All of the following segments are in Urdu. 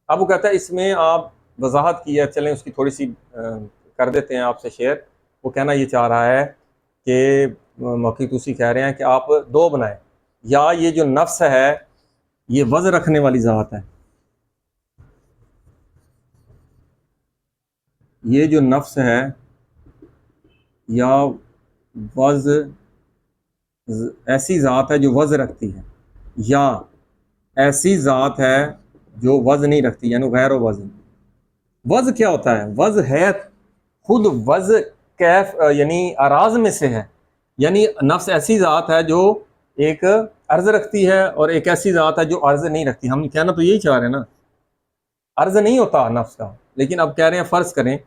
اب وہ کہتا ہے اس میں آپ وضاحت کی ہے، چلیں اس کی تھوڑی سی کر دیتے ہیں آپ سے شیئر۔ وہ کہنا یہ چاہ رہا ہے کہ موقع توسی کہہ رہے ہیں کہ آپ دو بنائیں، یا یہ جو نفس ہے یہ وزن رکھنے والی ذات ہے، یہ جو نفس ہے یا وزن ایسی ذات ہے جو وزن رکھتی ہے، یا ایسی ذات ہے جو وزن نہیں رکھتی، یعنی غیر وزن۔ وزن کیا ہوتا ہے؟ وزن ہے خود وزن کیف، یعنی اراض میں سے ہے، یعنی نفس ایسی ذات ہے جو ایک عرض رکھتی ہے اور ایک ایسی ذات ہے جو عرض نہیں رکھتی۔ ہم کہنا تو یہی چاہ رہے ہیں نا، عرض نہیں ہوتا نفس کا، لیکن اب کہہ رہے ہیں فرض کریں،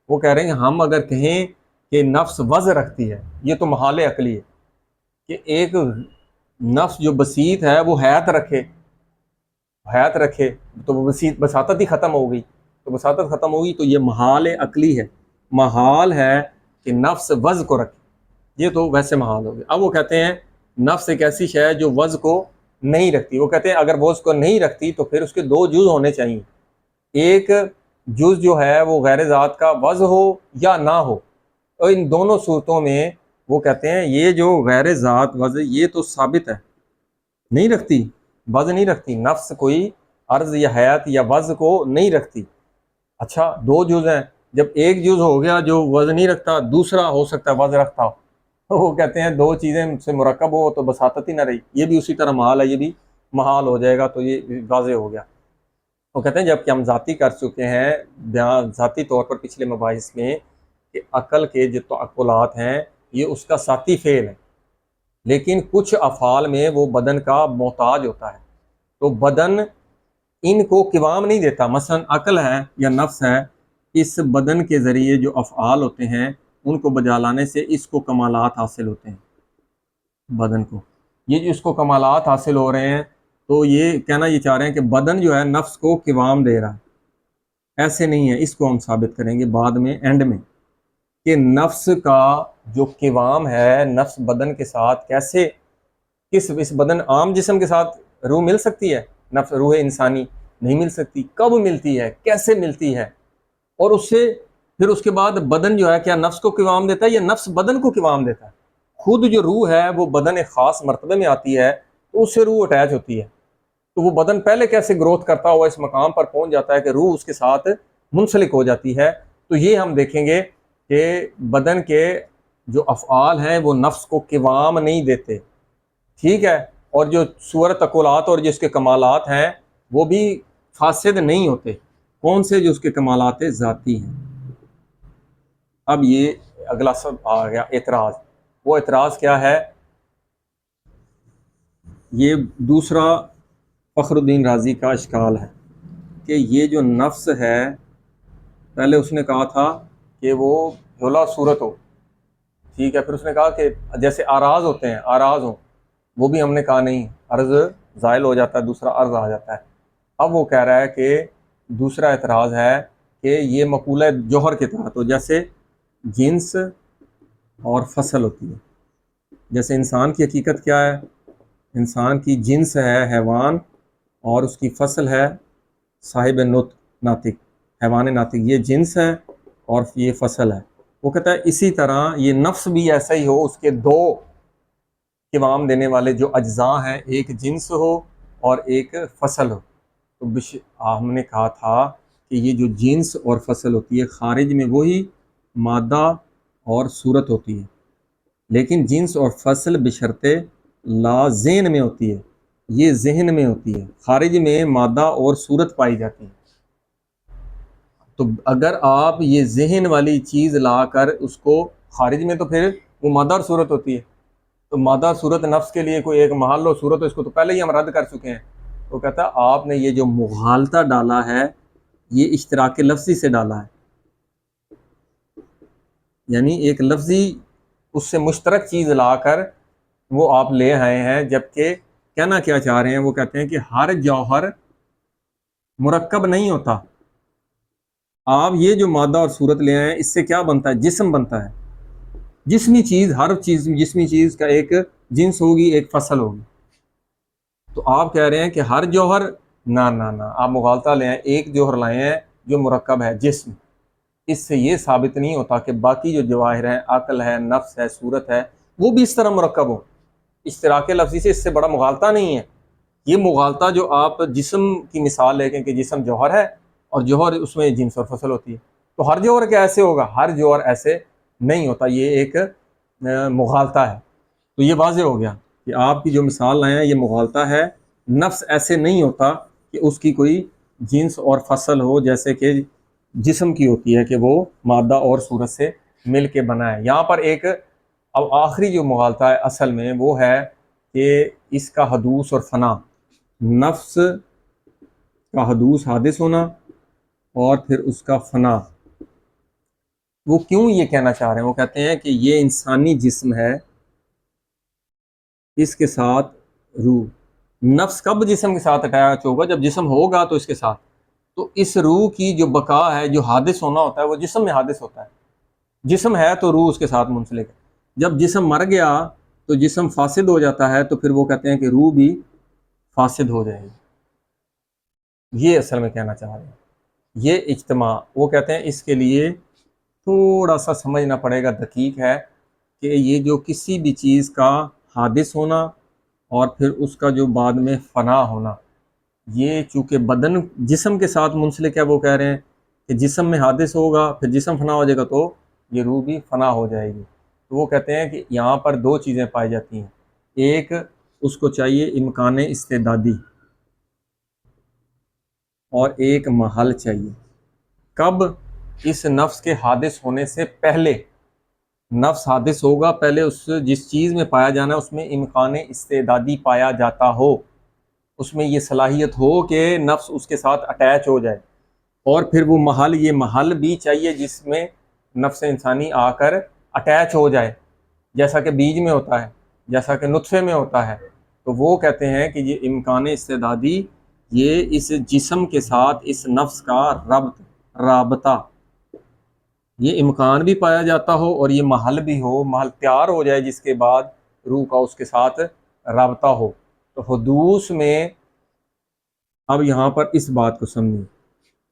وہ کہہ رہے ہیں ہم اگر کہیں کہ نفس وزن رکھتی ہے، یہ تو محال عقلی ہے کہ ایک نفس جو بسیط ہے وہ حیات رکھے تو وہ بساطت ہی ختم ہو گئی، تو بساطت ختم ہوگی تو یہ محال عقلی ہے، محال ہے کہ نفس وز کو رکھے، یہ تو ویسے محال ہو گیا۔ اب وہ کہتے ہیں نفس ایک ایسی شے ہے جو وز کو نہیں رکھتی۔ وہ کہتے ہیں اگر وہ اس کو نہیں رکھتی تو پھر اس کے دو جز ہونے چاہیے، ایک جز جو ہے وہ غیر ذات کا وز ہو یا نہ ہو، اور ان دونوں صورتوں میں وہ کہتے ہیں یہ جو غیر ذات وز یہ تو ثابت ہے، نہیں رکھتی، وز نہیں رکھتی، نفس کوئی عرض یا حیات یا وز کو نہیں رکھتی۔ اچھا دو جز ہیں، جب ایک جز ہو گیا جو وز نہیں رکھتا، دوسرا ہو سکتا ہے وز رکھتا ہو، وہ کہتے ہیں دو چیزیں سے مرکب ہو تو بساطت ہی نہ رہی، یہ بھی اسی طرح محال ہے، یہ بھی محال ہو جائے گا، تو یہ واضح ہو گیا۔ وہ کہتے ہیں جب کہ ہم ذاتی کر چکے ہیں بیان ذاتی طور پر پچھلے مباحث میں کہ عقل کے جو تعقلات ہیں یہ اس کا ذاتی فعل ہے، لیکن کچھ افعال میں وہ بدن کا محتاج ہوتا ہے، تو بدن ان کو قوام نہیں دیتا۔ مثلا عقل ہے یا نفس ہے، اس بدن کے ذریعے جو افعال ہوتے ہیں ان کو بجا لانے سے اس کو کمالات حاصل ہوتے ہیں، بدن کو یہ جو اس کو کمالات حاصل ہو رہے ہیں، تو یہ کہنا یہ چاہ رہے ہیں کہ بدن جو ہے نفس کو قوام دے رہا ہے، ایسے نہیں ہے۔ اس کو ہم ثابت کریں گے بعد میں اینڈ میں کہ نفس کا جو قوام ہے نفس بدن کے ساتھ کیسے، اس بدن عام جسم کے ساتھ روح مل سکتی ہے؟ نفس روح انسانی نہیں مل سکتی، کب ملتی ہے، کیسے ملتی ہے؟ اور اس سے پھر اس کے بعد بدن جو ہے کیا نفس کو قوام دیتا ہے یا نفس بدن کو قوام دیتا ہے؟ خود جو روح ہے وہ بدن ایک خاص مرتبے میں آتی ہے تو اس سے روح اٹیچ ہوتی ہے، تو وہ بدن پہلے کیسے گروتھ کرتا ہوا اس مقام پر پہنچ جاتا ہے کہ روح اس کے ساتھ منسلک ہو جاتی ہے۔ تو یہ ہم دیکھیں گے کہ بدن کے جو افعال ہیں وہ نفس کو قوام نہیں دیتے، ٹھیک ہے، اور جو صورت تقولات اور جو اس کے کمالات ہیں وہ بھی فاسد نہیں ہوتے۔ کون سے؟ جو اس کے کمالات ذاتی ہیں۔ اب یہ اگلا سب آ گیا اعتراض۔ وہ اعتراض کیا ہے؟ یہ دوسرا فخر الدین رازی کا اشکال ہے کہ یہ جو نفس ہے، پہلے اس نے کہا تھا کہ وہ جھولا صورت ہو، ٹھیک ہے، پھر اس نے کہا کہ جیسے آراز ہوتے ہیں، آراز ہوں، وہ بھی ہم نے کہا نہیں، عرض زائل ہو جاتا ہے، دوسرا عرض آ جاتا ہے۔ اب وہ کہہ رہا ہے کہ دوسرا اعتراض ہے کہ یہ مقولہ جوہر کے تحت ہو، جیسے جنس اور فصل ہوتی ہے۔ جیسے انسان کی حقیقت کیا ہے؟ انسان کی جنس ہے حیوان، اور اس کی فصل ہے صاحب ناطق، حیوان ناطق، یہ جنس ہے اور یہ فصل ہے۔ وہ کہتا ہے اسی طرح یہ نفس بھی ایسا ہی ہو، اس کے دو قوام دینے والے جو اجزاء ہیں، ایک جنس ہو اور ایک فصل ہو۔ تو ہم نے کہا تھا کہ یہ جو جنس اور فصل ہوتی ہے خارج میں وہی مادہ اور صورت ہوتی ہے، لیکن جنس اور فصل بشرطے لا ذہن میں ہوتی ہے، یہ ذہن میں ہوتی ہے، خارج میں مادہ اور صورت پائی جاتی ہے۔ تو اگر آپ یہ ذہن والی چیز لا کر اس کو خارج میں، تو پھر وہ مادہ اور صورت ہوتی ہے، تو مادہ صورت نفس کے لیے کوئی ایک محل و صورت ہو، اس کو تو پہلے ہی ہم رد کر چکے ہیں۔ وہ کہتا ہے آپ نے یہ جو مغالطہ ڈالا ہے یہ اشتراک لفظی سے ڈالا ہے، یعنی ایک لفظی اس سے مشترک چیز لا کر وہ آپ لے آئے ہیں، جبکہ کہنا کیا چاہ رہے ہیں؟ وہ کہتے ہیں کہ ہر جوہر مرکب نہیں ہوتا، آپ یہ جو مادہ اور صورت لے آئے ہیں اس سے کیا بنتا ہے؟ جسم بنتا ہے، جسمی چیز، ہر چیز جسمی چیز کا ایک جنس ہوگی، ایک فصل ہوگی۔ تو آپ کہہ رہے ہیں کہ ہر جوہر نہ نہ نہ، آپ مغالطہ لے آئیں، ایک جوہر لائے ہیں جو مرکب ہے جسم، اس سے یہ ثابت نہیں ہوتا کہ باقی جو جواہر ہیں، عقل ہے، نفس ہے، صورت ہے، وہ بھی اس طرح مرکب ہوں۔ اشتراک لفظی سے اس سے بڑا مغالطہ نہیں ہے۔ یہ مغالطہ جو آپ جسم کی مثال لے کے کہ جسم جوہر ہے اور جوہر اس میں جنس اور فصل ہوتی ہے، تو ہر جوہر کیا ایسے ہوگا؟ ہر جوہر ایسے نہیں ہوتا، یہ ایک مغالطہ ہے۔ تو یہ واضح ہو گیا کہ آپ کی جو مثال لائے ہیں یہ مغالطہ ہے۔ نفس ایسے نہیں ہوتا کہ اس کی کوئی جنس اور فصل ہو جیسے کہ جسم کی ہوتی ہے کہ وہ مادہ اور صورت سے مل کے بنا ہے۔ یہاں پر ایک اب آخری جو مغالطہ ہے اصل میں وہ ہے کہ اس کا حدوث اور فنا، نفس کا حدوث حادث ہونا اور پھر اس کا فنا۔ وہ کیوں یہ کہنا چاہ رہے ہیں؟ وہ کہتے ہیں کہ یہ انسانی جسم ہے، اس کے ساتھ روح، نفس کب جسم کے ساتھ اٹیچ ہوگا؟ جب جسم ہوگا تو اس کے ساتھ، تو اس روح کی جو بقا ہے، جو حادث ہونا ہوتا ہے، وہ جسم میں حادث ہوتا ہے۔ جسم ہے تو روح اس کے ساتھ منسلک ہے۔ جب جسم مر گیا تو جسم فاسد ہو جاتا ہے، تو پھر وہ کہتے ہیں کہ روح بھی فاسد ہو جائے گی۔ یہ اصل میں کہنا چاہ رہے ہیں، یہ اجتماع۔ وہ کہتے ہیں اس کے لیے تھوڑا سا سمجھنا پڑے گا، دقیق ہے کہ یہ جو کسی بھی چیز کا حادث ہونا اور پھر اس کا جو بعد میں فنا ہونا، یہ چونکہ بدن جسم کے ساتھ منسلک ہے، وہ کہہ رہے ہیں کہ جسم میں حادث ہوگا، پھر جسم فنا ہو جائے گا تو یہ روح بھی فنا ہو جائے گی۔ تو وہ کہتے ہیں کہ یہاں پر دو چیزیں پائی جاتی ہیں، ایک اس کو چاہیے امکان استعدادی اور ایک محل چاہیے۔ کب؟ اس نفس کے حادث ہونے سے پہلے۔ نفس حادث ہوگا، پہلے اس جس چیز میں پایا جانا ہے اس میں امکان استعدادی پایا جاتا ہو، اس میں یہ صلاحیت ہو کہ نفس اس کے ساتھ اٹیچ ہو جائے، اور پھر وہ محل، یہ محل بھی چاہیے جس میں نفس انسانی آ کر اٹیچ ہو جائے، جیسا کہ بیج میں ہوتا ہے، جیسا کہ نطفے میں ہوتا ہے۔ تو وہ کہتے ہیں کہ یہ امکان استعدادی، یہ اس جسم کے ساتھ اس نفس کا رابطہ، یہ امکان بھی پایا جاتا ہو اور یہ محل بھی ہو، محل تیار ہو جائے جس کے بعد روح کا اس کے ساتھ رابطہ ہو۔ تو حدوث میں اب یہاں پر اس بات کو سمجھیں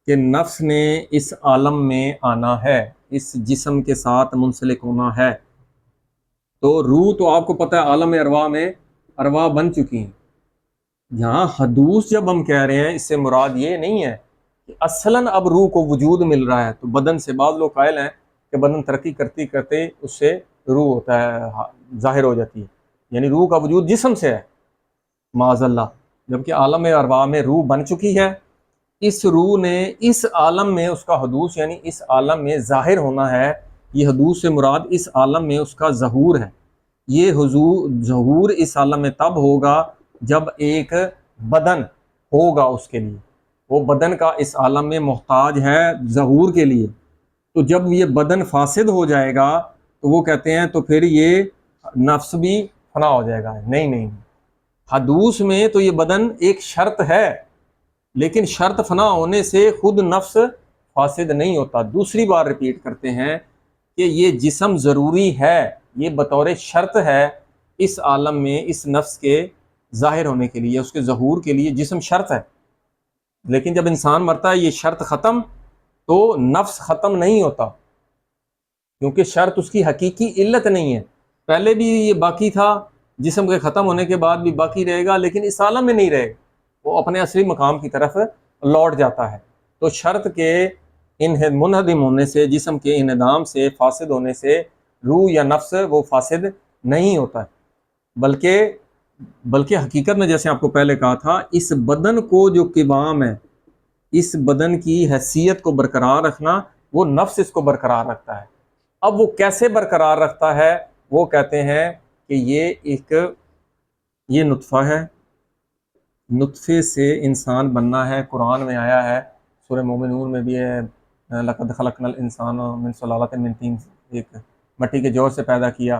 کہ نفس نے اس عالم میں آنا ہے، اس جسم کے ساتھ منسلک ہونا ہے، تو روح تو آپ کو پتہ ہے عالم ارواح میں ارواح بن چکی ہیں۔ یہاں حدوث جب ہم کہہ رہے ہیں، اس سے مراد یہ نہیں ہے کہ اصلاً اب روح کو وجود مل رہا ہے۔ تو بدن سے بعض لوگ قائل ہیں کہ بدن ترقی کرتے کرتے اس سے روح ہوتا ہے، ظاہر ہو جاتی ہے، یعنی روح کا وجود جسم سے ہے، معاذ اللہ، جبکہ عالم ارواح میں روح بن چکی ہے۔ اس روح نے اس عالم میں اس کا حدوث، یعنی اس عالم میں ظاہر ہونا ہے۔ یہ حدوث سے مراد اس عالم میں اس کا ظہور ہے۔ یہ ظہور اس عالم میں تب ہوگا جب ایک بدن ہوگا اس کے لیے، وہ بدن کا اس عالم میں محتاج ہے ظہور کے لیے۔ تو جب یہ بدن فاسد ہو جائے گا تو وہ کہتے ہیں تو پھر یہ نفس بھی فنا ہو جائے گا۔ نہیں نہیں، حدوث میں تو یہ بدن ایک شرط ہے، لیکن شرط فنا ہونے سے خود نفس فاسد نہیں ہوتا۔ دوسری بار ریپیٹ کرتے ہیں کہ یہ جسم ضروری ہے، یہ بطور شرط ہے اس عالم میں اس نفس کے ظاہر ہونے کے لیے، اس کے ظہور کے لیے جسم شرط ہے۔ لیکن جب انسان مرتا ہے یہ شرط ختم، تو نفس ختم نہیں ہوتا، کیونکہ شرط اس کی حقیقی علت نہیں ہے۔ پہلے بھی یہ باقی تھا، جسم کے ختم ہونے کے بعد بھی باقی رہے گا، لیکن اس عالم میں نہیں رہے گا، وہ اپنے اصلی مقام کی طرف لوٹ جاتا ہے۔ تو شرط کے منہدم ہونے سے، جسم کے انہدام سے، فاسد ہونے سے روح یا نفس وہ فاسد نہیں ہوتا ہے، بلکہ حقیقت میں جیسے آپ کو پہلے کہا تھا، اس بدن کو جو قوام ہے، اس بدن کی حیثیت کو برقرار رکھنا، وہ نفس اس کو برقرار رکھتا ہے۔ اب وہ کیسے برقرار رکھتا ہے؟ وہ کہتے ہیں کہ یہ نطفہ ہے، نطفے سے انسان بننا ہے۔ قرآن میں آیا ہے، سورہ مومنون میں بھی ہے، لقد خلقنا الانسان من صلالۃ من طین، ایک مٹی کے جوڑ سے پیدا کیا،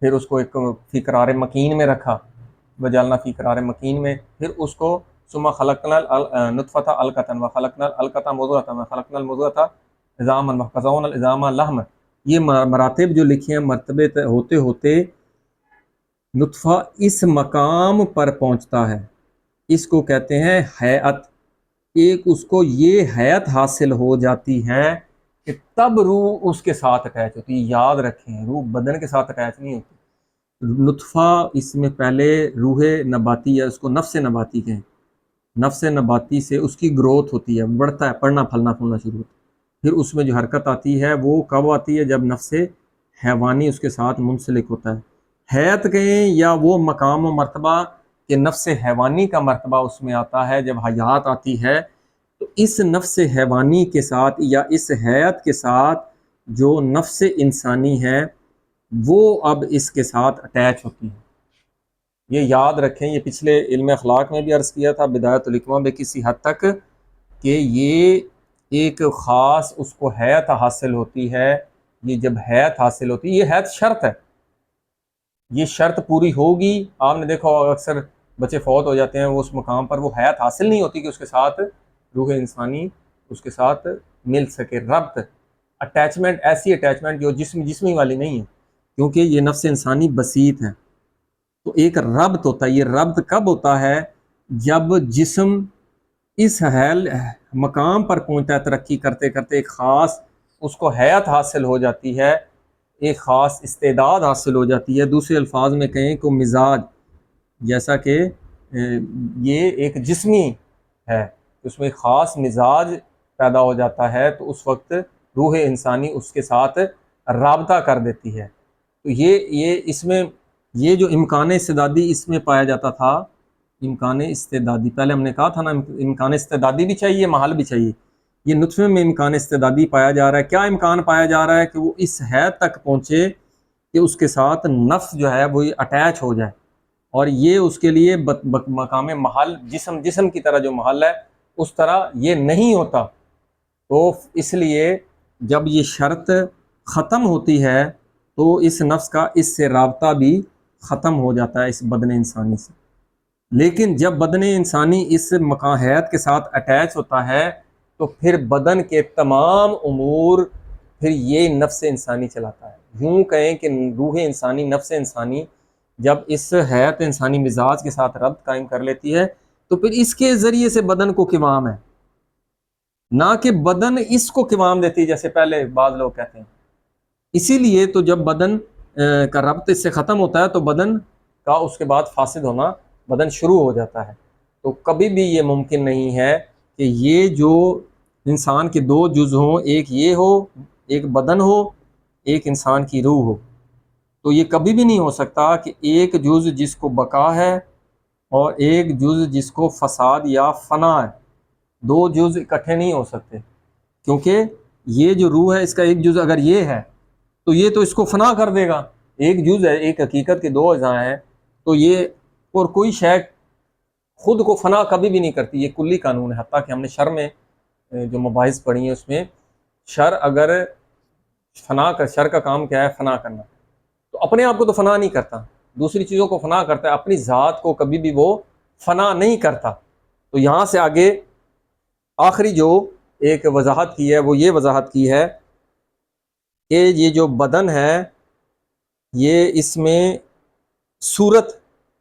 پھر اس کو ایک فی قرار مکین میں رکھا، وجعلنا فی قرار مکین میں، پھر اس کو ثم خلقنا النطفۃ علقۃ وخلقنا العلقۃ مضغۃ وخلقنا المضغۃ عظاما وکسونا العظام لحما۔ یہ مراتب جو لکھے ہیں، مرتبے ہوتے ہوتے نطفہ اس مقام پر پہنچتا ہے، اس کو کہتے ہیں ہیئت۔ ایک اس کو یہ حیت حاصل ہو جاتی ہے کہ تب روح اس کے ساتھ اٹیچ ہوتی ہے. یاد رکھیں روح بدن کے ساتھ اٹیچ نہیں ہوتی. نطفہ اس میں پہلے روح نباتی ہے، اس کو نفس نباتی کہیں. نفس نباتی سے اس کی گروتھ ہوتی ہے، بڑھتا ہے، پڑھنا پھلنا پھولنا شروع ہوتا ہے. پھر اس میں جو حرکت آتی ہے وہ کب آتی ہے؟ جب نفس حیوانی اس کے ساتھ منسلک ہوتا ہے. حیات کہیں یا وہ مقام و مرتبہ کہ نفس حیوانی کا مرتبہ اس میں آتا ہے جب حیات آتی ہے، تو اس نفس حیوانی کے ساتھ یا اس حیات کے ساتھ جو نفس انسانی ہے وہ اب اس کے ساتھ اٹیچ ہوتی ہے. یہ یاد رکھیں، یہ پچھلے علم اخلاق میں بھی عرض کیا تھا بدایت الحکمہ میں کسی حد تک، کہ یہ ایک خاص اس کو حیات حاصل ہوتی ہے. یہ جب حیات حاصل ہوتی ہے، یہ حیات شرط ہے، یہ شرط پوری ہوگی. آپ نے دیکھا ہوگا اکثر بچے فوت ہو جاتے ہیں، وہ اس مقام پر وہ حیات حاصل نہیں ہوتی کہ اس کے ساتھ روح انسانی اس کے ساتھ مل سکے. ربط، اٹیچمنٹ، ایسی اٹیچمنٹ جو جسمی والی نہیں ہے، کیونکہ یہ نفس انسانی بسیط ہے. تو ایک ربط ہوتا ہے. یہ ربط کب ہوتا ہے؟ جب جسم اس مقام پر پہنچتا ہے، ترقی کرتے کرتے ایک خاص اس کو حیات حاصل ہو جاتی ہے، ایک خاص استعداد حاصل ہو جاتی ہے. دوسرے الفاظ میں کہیں کو مزاج، جیسا کہ یہ ایک جسمی ہے، اس میں خاص مزاج پیدا ہو جاتا ہے، تو اس وقت روح انسانی اس کے ساتھ رابطہ کر دیتی ہے. تو یہ اس میں یہ جو امکان استعدادی اس میں پایا جاتا تھا، امکان استعدادی پہلے ہم نے کہا تھا نا، امکان استعدادی بھی چاہیے، محل بھی چاہیے. یہ نطفے میں امکان استعدادی پایا جا رہا ہے. کیا امکان پایا جا رہا ہے؟ کہ وہ اس حد تک پہنچے کہ اس کے ساتھ نفس جو ہے وہ اٹیچ ہو جائے، اور یہ اس کے لیے مقام محل جسم کی طرح جو محل ہے اس طرح یہ نہیں ہوتا. تو اس لیے جب یہ شرط ختم ہوتی ہے تو اس نفس کا اس سے رابطہ بھی ختم ہو جاتا ہے، اس بدن انسانی سے. لیکن جب بدن انسانی اس مقام حیات کے ساتھ اٹیچ ہوتا ہے تو پھر بدن کے تمام امور پھر یہ نفس انسانی چلاتا ہے. یوں کہیں کہ روح انسانی، نفس انسانی جب اس حیات انسانی مزاج کے ساتھ ربط قائم کر لیتی ہے تو پھر اس کے ذریعے سے بدن کو قوام ہے، نہ کہ بدن اس کو قوام دیتی جیسے پہلے بعض لوگ کہتے ہیں. اسی لیے تو جب بدن کا ربط اس سے ختم ہوتا ہے تو بدن کا اس کے بعد فاسد ہونا، بدن شروع ہو جاتا ہے. تو کبھی بھی یہ ممکن نہیں ہے کہ یہ جو انسان کے دو جز ہوں، ایک یہ ہو، ایک بدن ہو، ایک انسان کی روح ہو. تو یہ کبھی بھی نہیں ہو سکتا کہ ایک جز جس کو بقا ہے اور ایک جز جس کو فساد یا فنا ہے، دو جز اکٹھے نہیں ہو سکتے. کیونکہ یہ جو روح ہے اس کا ایک جز اگر یہ ہے تو یہ تو اس کو فنا کر دے گا. ایک جز ہے، ایک حقیقت کے دو اجزاء ہیں، تو یہ اور کوئی شے خود کو فنا کبھی بھی نہیں کرتی. یہ کلی قانون ہے. حتیٰ کہ ہم نے شر میں جو مباحث پڑھی ہیں اس میں شر اگر شر کا کام کیا ہے؟ فنا کرنا. تو اپنے آپ کو تو فنا نہیں کرتا، دوسری چیزوں کو فنا کرتا ہے، اپنی ذات کو کبھی بھی وہ فنا نہیں کرتا. تو یہاں سے آگے آخری جو ایک وضاحت کی ہے وہ یہ وضاحت کی ہے کہ یہ جو بدن ہے یہ اس میں صورت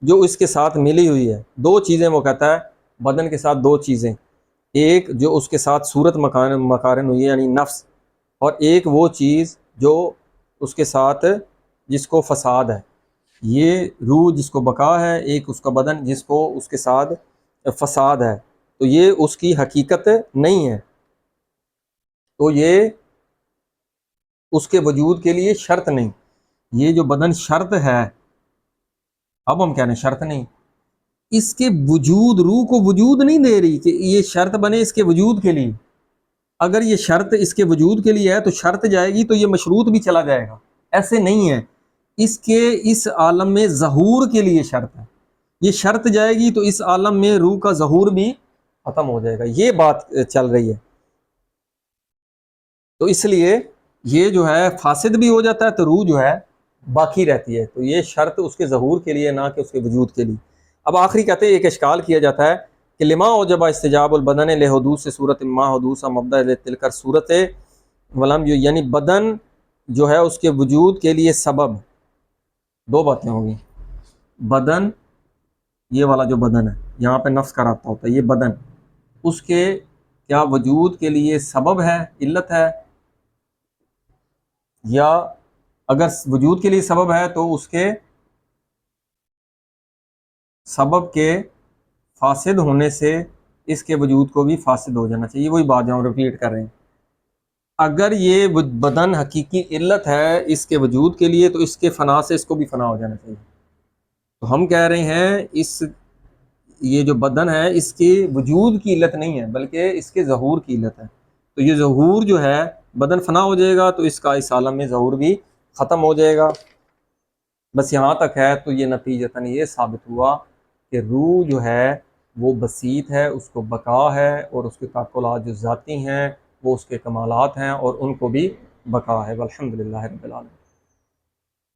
جو اس کے ساتھ ملی ہوئی ہے، دو چیزیں وہ کہتا ہے بدن کے ساتھ، دو چیزیں، ایک جو اس کے ساتھ صورت مقارن ہوئی ہے یعنی نفس، اور ایک وہ چیز جو اس کے ساتھ جس کو فساد ہے. یہ روح جس کو بقا ہے، ایک اس کا بدن جس کو اس کے ساتھ فساد ہے. تو یہ اس کی حقیقت نہیں ہے، تو یہ اس کے وجود کے لیے شرط نہیں. یہ جو بدن شرط ہے، اب ہم کہنے شرط نہیں، اس کے وجود، روح کو وجود نہیں دے رہی کہ یہ شرط بنے اس کے وجود کے لیے. اگر یہ شرط اس کے وجود کے لیے ہے تو شرط جائے گی تو یہ مشروط بھی چلا جائے گا. ایسے نہیں ہے، اس کے اس عالم میں ظہور کے لیے شرط ہے. یہ شرط جائے گی تو اس عالم میں روح کا ظہور بھی ختم ہو جائے گا. یہ بات چل رہی ہے. تو اس لیے یہ جو ہے فاسد بھی ہو جاتا ہے تو روح جو ہے باقی رہتی ہے. تو یہ شرط اس کے ظہور کے لیے، نہ کہ اس کے وجود کے لیے. اب آخری کہتے ہیں ایک اشکال کیا جاتا ہے کہ لما اوجب استجاب البدن لحدوث صورت ما حدوث مبدا تلکر صورت ولم، یعنی بدن جو ہے اس کے وجود کے لیے سبب. دو باتیں ہوگی، بدن، یہ والا جو بدن ہے یہاں پہ نفس کا رابطہ ہوتا ہے، یہ بدن اس کے کیا وجود کے لیے سبب ہے، علت ہے، یا اگر وجود کے لیے سبب ہے تو اس کے سبب کے فاسد ہونے سے اس کے وجود کو بھی فاسد ہو جانا چاہیے۔ وہی بات جو ہم رپیٹ کر رہے ہیں، اگر یہ بدن حقیقی علت ہے اس کے وجود کے لیے تو اس کے فنا سے اس کو بھی فنا ہو جانا چاہیے۔ تو ہم کہہ رہے ہیں یہ جو بدن ہے اس کے وجود کی علت نہیں ہے بلکہ اس کے ظہور کی علت ہے۔ تو یہ ظہور جو ہے، بدن فنا ہو جائے گا تو اس کا اس عالم میں ظہور بھی ختم ہو جائے گا۔ بس یہاں تک ہے۔ تو یہ نتیجتاً یہ ثابت ہوا کہ روح جو ہے وہ بسیط ہے، اس کو بقا ہے، اور اس کے تعقلات جو ذاتی ہیں وہ اس کے کمالات ہیں اور ان کو بھی بقا ہے۔ والحمدللہ رب العالمین۔